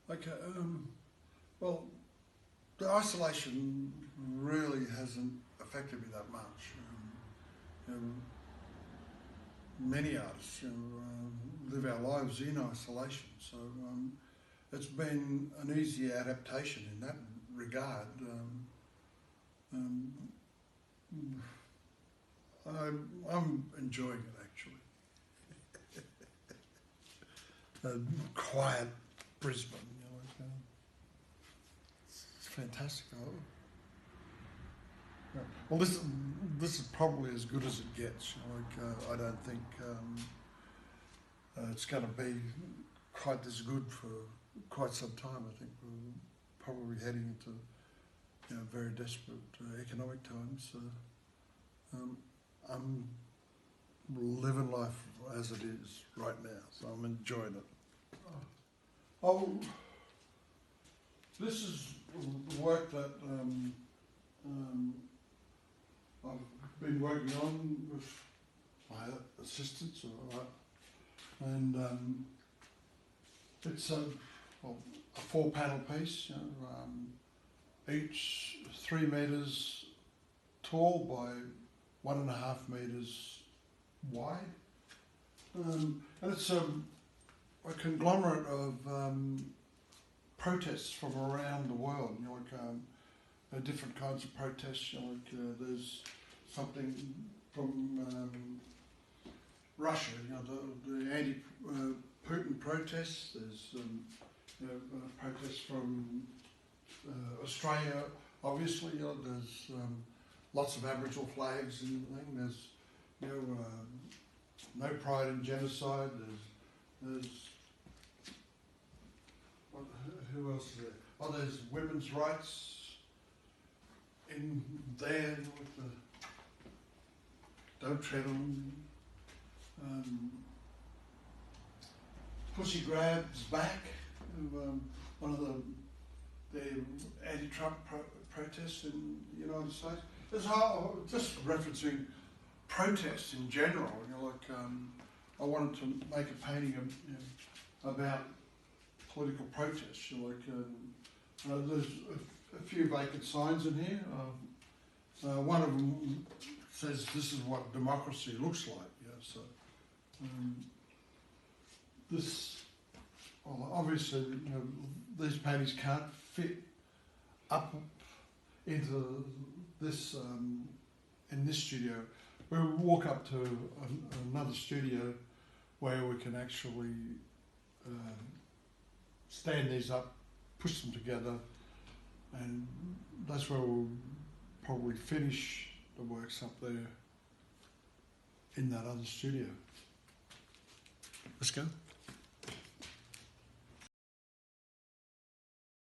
Okay, well, the isolation really hasn't affected me that much. Many artists live our lives in isolation, so it's been an easy adaptation in that regard. I'm enjoying it actually. Quiet Brisbane, it's fantastic. Well, this is probably as good as it gets. I don't think it's going to be quite this good for quite some time. I think we're probably heading into very desperate economic times. I'm living life as it is right now, so I'm enjoying it. Oh, this is work that I've been working on with my assistants, and it's a 4-panel piece, each 3 metres tall by 1.5 metres wide, and it's a conglomerate of protests from around the world. Different kinds of protests. There's something from Russia, the anti-Putin protests. There's protests from Australia. Obviously, there's lots of Aboriginal flags and things. There's no pride in genocide. There's who else is there? Oh, there's women's rights in there with the don't tread on. Pussy grabs back. One of the anti-Trump protests in the United States. There's just referencing protests in general. I wanted to make a painting about political protests. There's a few vacant signs in here. One of them says this is what democracy looks like. This, well, obviously, these paintings can't fit up into this in this studio. We'll walk up to another studio where we can actually stand these up, push them together, and that's where we'll probably finish the works up there in that other studio. Let's go.